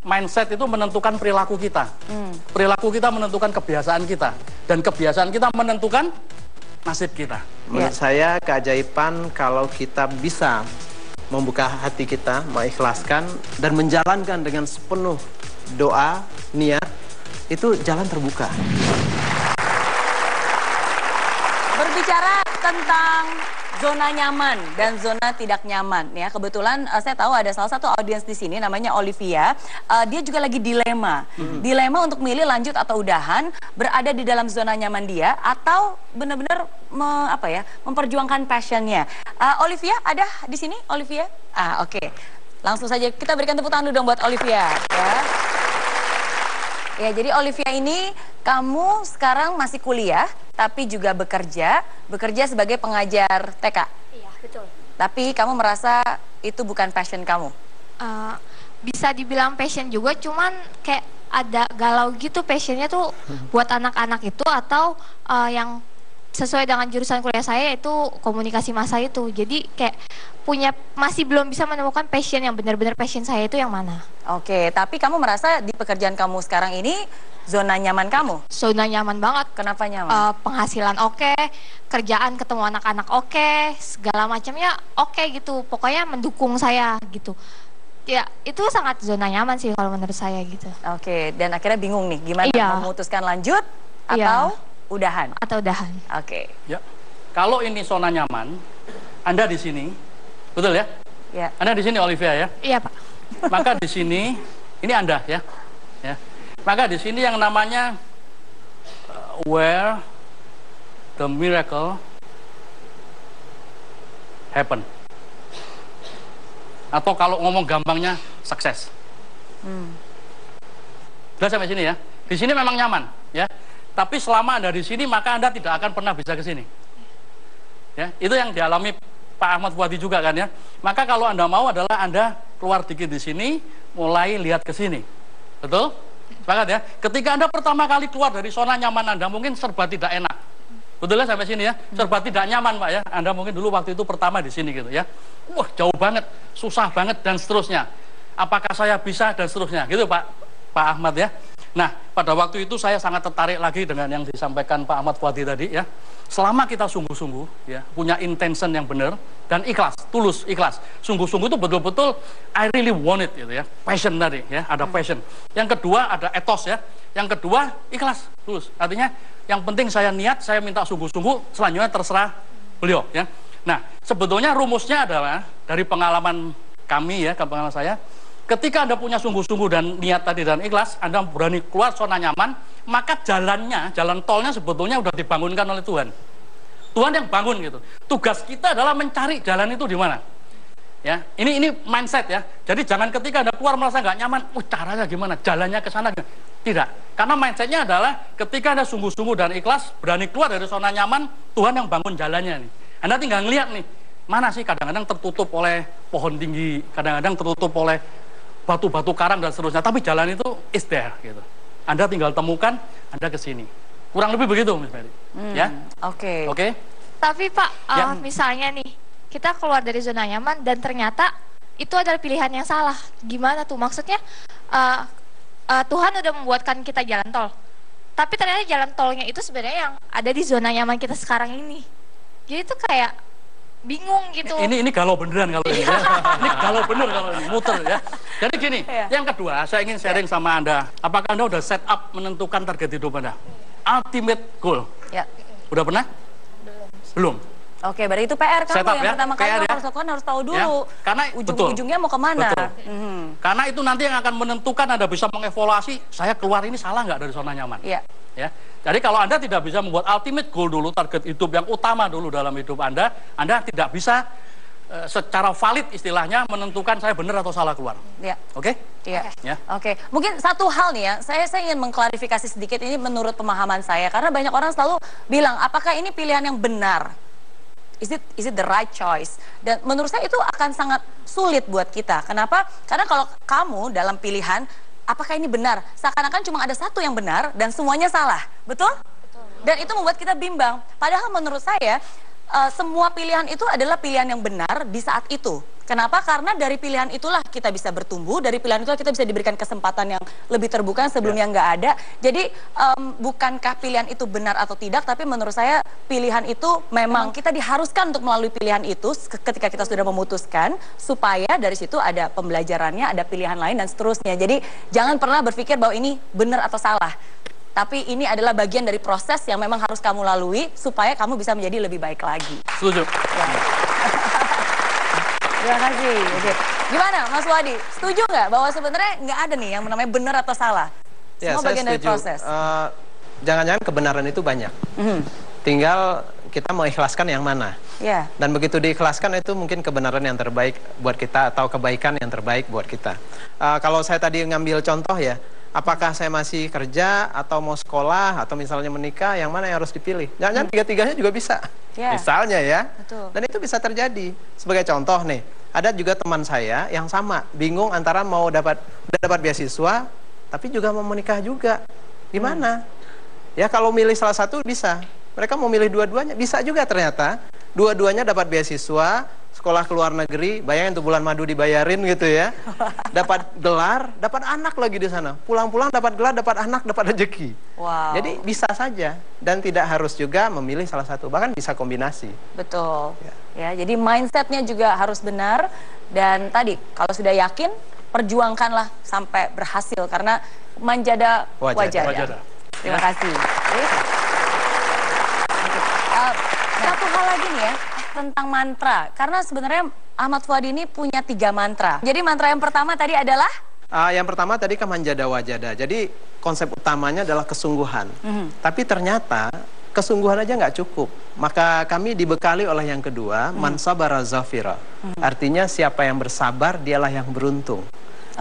mindset itu menentukan perilaku kita. Perilaku kita menentukan kebiasaan kita. Dan kebiasaan kita menentukan nasib kita. Menurut saya keajaiban kalau kita bisa membuka hati kita, mengikhlaskan dan menjalankan dengan sepenuh doa, niat, itu jalan terbuka. Berbicara tentang zona nyaman dan zona tidak nyaman ya. Kebetulan saya tahu ada salah satu audiens di sini namanya Olivia. Dia juga lagi dilema. Dilema untuk milih lanjut atau udahan, berada di dalam zona nyaman dia atau benar-benar memperjuangkan passionnya. Olivia ada di sini, Olivia? Oke. Langsung saja kita berikan tepuk tangan dong buat Olivia ya. Ya, jadi Olivia ini kamu sekarang masih kuliah, tapi juga bekerja sebagai pengajar TK. Iya, betul. Tapi kamu merasa itu bukan passion kamu? Bisa dibilang passion juga, cuman kayak ada galau gitu passionnya tuh buat anak-anak itu atau yang sesuai dengan jurusan kuliah saya itu komunikasi massa itu. Jadi kayak masih belum bisa menemukan passion yang benar-benar passion saya itu yang mana. Oke, tapi kamu merasa di pekerjaan kamu sekarang ini zona nyaman kamu? Zona nyaman banget. Kenapa nyaman? Penghasilan oke, kerjaan ketemu anak-anak oke, segala macamnya oke gitu. Pokoknya mendukung saya gitu. Ya, itu sangat zona nyaman sih kalau menurut saya gitu. Oke, dan akhirnya bingung nih gimana memutuskan lanjut atau udahan? Atau udahan. Oke. Ya. Kalau ini zona nyaman, Anda di sini, betul ya? Ya. Anda di sini Olivia ya? Iya, Pak. Maka di sini, ini Anda ya. Ya. Maka di sini yang namanya where the miracle happen. Atau kalau ngomong gampangnya, sukses. Sudah sampai sini ya. Di sini memang nyaman ya. Tapi selama Anda di sini, maka Anda tidak akan pernah bisa ke sini. Ya, itu yang dialami Pak Ahmad Fuadi juga kan ya. Maka kalau Anda mau adalah Anda keluar dikit di sini, mulai lihat ke sini. Betul? Sepakat ya? Ketika Anda pertama kali keluar dari zona nyaman Anda, mungkin serba tidak enak. Betul ya sampai sini ya? Serba tidak nyaman Pak ya. Anda mungkin dulu waktu itu pertama di sini gitu ya. Wah, jauh banget, susah banget dan seterusnya. Apakah saya bisa dan seterusnya. Gitu Pak Ahmad ya. Nah, pada waktu itu saya sangat tertarik lagi dengan yang disampaikan Pak Ahmad Fuadi tadi ya. Selama kita sungguh-sungguh ya, punya intention yang benar dan ikhlas, tulus, ikhlas. Sungguh-sungguh itu betul-betul I really want it gitu ya. Passion tadi ya, ada passion. Yang kedua ada ethos ya. Yang kedua ikhlas, tulus. Artinya yang penting saya niat, saya minta sungguh-sungguh, selanjutnya terserah beliau ya. Nah, sebetulnya rumusnya adalah dari pengalaman kami ya, pengalaman saya, ketika Anda punya sungguh-sungguh dan niat tadi dan ikhlas, Anda berani keluar zona nyaman, maka jalannya, jalan tolnya sebetulnya sudah dibangunkan oleh Tuhan. Tuhan yang bangun gitu. Tugas kita adalah mencari jalan itu di mana. Ya, ini mindset ya. Jadi jangan ketika Anda keluar merasa nggak nyaman, caranya gimana, jalannya ke sana. Tidak. Karena mindsetnya adalah ketika Anda sungguh-sungguh dan ikhlas, berani keluar dari zona nyaman, Tuhan yang bangun jalannya nih. Anda tinggal ngeliat nih, mana sih kadang-kadang tertutup oleh pohon tinggi, kadang-kadang tertutup oleh batu-batu karang dan seterusnya, tapi jalan itu is there gitu. Anda tinggal temukan, Anda ke sini. Kurang lebih begitu, Miss Mary. Ya? Oke. Tapi Pak, misalnya nih, kita keluar dari zona nyaman dan ternyata itu adalah pilihan yang salah. Gimana tuh? Maksudnya Tuhan udah membuatkan kita jalan tol. Tapi ternyata jalan tolnya itu sebenarnya yang ada di zona nyaman kita sekarang ini. Jadi itu kayak bingung gitu. Ini galau beneran kalau ini. Ya. Ini galau bener kalau ini, muter ya. Jadi gini, yang kedua saya ingin sharing sama Anda. Apakah Anda udah set up menentukan target hidup Anda? Ultimate goal. Ya. Udah pernah? Belum. Oke, berarti itu PR kamu yang pertama kali harus lakukan, harus tahu dulu. Ya. Karena ujung-ujungnya mau kemana. Karena itu nanti yang akan menentukan Anda bisa mengevaluasi, saya keluar ini salah nggak dari zona nyaman. Ya. Jadi kalau Anda tidak bisa membuat ultimate goal dulu, target hidup yang utama dulu dalam hidup Anda tidak bisa secara valid istilahnya menentukan saya benar atau salah keluar. Ya. Oke? Iya. Ya. Oke. Mungkin satu hal nih ya, saya ingin mengklarifikasi sedikit ini menurut pemahaman saya, karena banyak orang selalu bilang, apakah ini pilihan yang benar? Is it the right choice? Dan menurut saya itu akan sangat sulit buat kita. Kenapa? Karena kalau kamu dalam pilihan, apakah ini benar? Seakan-akan cuma ada satu yang benar dan semuanya salah. Betul? Dan itu membuat kita bimbang. Padahal menurut saya, semua pilihan itu adalah pilihan yang benar di saat itu. Kenapa? Karena dari pilihan itulah kita bisa bertumbuh, dari pilihan itulah kita bisa diberikan kesempatan yang lebih terbuka sebelumnya nggak ada. Jadi bukankah pilihan itu benar atau tidak, tapi menurut saya pilihan itu memang kita diharuskan untuk melalui pilihan itu ketika kita sudah memutuskan, supaya dari situ ada pembelajarannya, ada pilihan lain dan seterusnya. Jadi jangan pernah berpikir bahwa ini benar atau salah. Tapi ini adalah bagian dari proses yang memang harus kamu lalui supaya kamu bisa menjadi lebih baik lagi. Setuju. Ya. Terima kasih. Oke. Gimana Mas Wadi? Setuju nggak bahwa sebenarnya nggak ada nih yang namanya benar atau salah? Ya, Semua saya bagian dari setuju. proses. Jangan-jangan kebenaran itu banyak. Tinggal kita mengikhlaskan yang mana. Ya. Dan begitu diikhlaskan itu mungkin kebenaran yang terbaik buat kita atau kebaikan yang terbaik buat kita. Kalau saya tadi ngambil contoh ya, apakah saya masih kerja atau mau sekolah atau misalnya menikah, yang mana yang harus dipilih? Jangan-jangan tiga-tiganya juga bisa. Ya. Misalnya ya. Betul. Dan itu bisa terjadi. Sebagai contoh nih, ada juga teman saya yang sama, bingung antara mau udah dapat beasiswa, tapi juga mau menikah juga. Gimana? Ya kalau milih salah satu bisa. Mereka mau milih dua-duanya, bisa juga ternyata. Dua-duanya dapat beasiswa, sekolah ke luar negeri, bayangin tuh bulan madu dibayarin gitu ya. Dapat gelar, dapat anak lagi di sana. Pulang-pulang dapat gelar, dapat anak, dapat rezeki. Wow. Jadi bisa saja dan tidak harus juga memilih salah satu, bahkan bisa kombinasi. Betul. Ya, jadi mindsetnya juga harus benar. Dan tadi kalau sudah yakin, perjuangkanlah sampai berhasil karena manjada wajada. Wajada. Terima kasih. Satu hal lagi nih ya, tentang mantra. Karena sebenarnya Ahmad Fuady ini punya 3 mantra. Jadi mantra yang pertama tadi adalah? Yang pertama tadi manjada wajada. Jadi konsep utamanya adalah kesungguhan. Tapi ternyata kesungguhan aja nggak cukup. Maka kami dibekali oleh yang kedua, man sabara zafira. Artinya siapa yang bersabar dialah yang beruntung.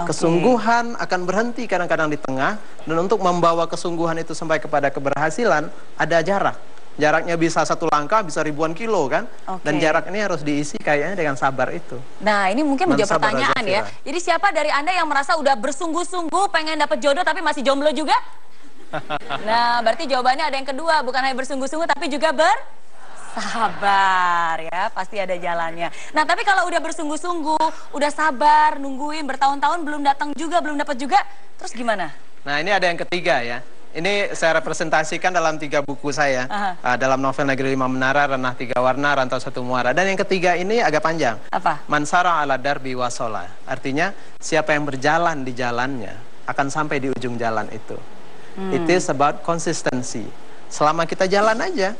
Kesungguhan akan berhenti kadang-kadang di tengah, dan untuk membawa kesungguhan itu sampai kepada keberhasilan ada jarak. Jaraknya bisa 1 langkah, bisa ribuan kilo kan. Dan jarak ini harus diisi kayaknya dengan sabar itu. Nah ini mungkin menjadi pertanyaan ya. Zafira. Jadi siapa dari Anda yang merasa udah bersungguh-sungguh pengen dapat jodoh tapi masih jomblo juga? Nah berarti jawabannya ada yang kedua, bukan hanya bersungguh-sungguh tapi juga bersabar ya, pasti ada jalannya. Nah tapi kalau udah bersungguh-sungguh, udah sabar, nungguin bertahun-tahun belum datang juga, belum dapat juga, terus gimana? Nah ini ada yang ketiga ya. Ini saya representasikan dalam 3 buku saya. Dalam novel Negeri 5 Menara, Ranah 3 Warna, Rantau 1 Muara. Dan yang ketiga ini agak panjang. Apa? Mansara ala darbi wasola. Artinya siapa yang berjalan di jalannya akan sampai di ujung jalan itu. It is about consistency. Selama kita jalan aja,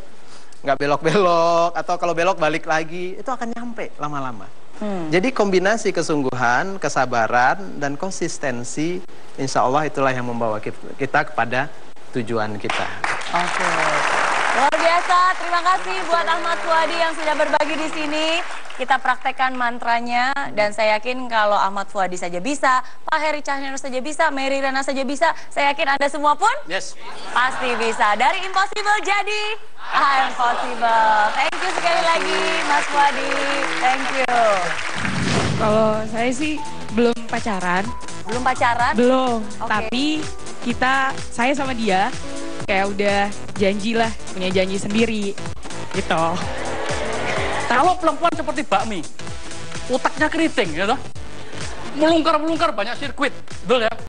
nggak belok-belok, atau kalau belok balik lagi, itu akan nyampe lama-lama. Jadi kombinasi kesungguhan, kesabaran, dan konsistensi, insya Allah itulah yang membawa kita kepada tujuan kita. Oke. Luar biasa, terima kasih buat Ahmad Fuady yang sudah berbagi di sini. Kita praktekkan mantranya dan saya yakin kalau Ahmad Fuady saja bisa, Pak Heri Cahyono saja bisa, Mary Rana saja bisa, saya yakin Anda semua pun pasti bisa. Dari impossible jadi impossible. Thank you sekali lagi Mas Fuady. Thank you. Kalau saya sih belum pacaran. Belum pacaran? Belum, Oke. tapi saya sama dia kayak udah janji lah, punya janji sendiri gitu. Kalau perempuan seperti bakmi, otaknya keriting, ya toh? Melungkar-melungkar banyak sirkuit, betul ya?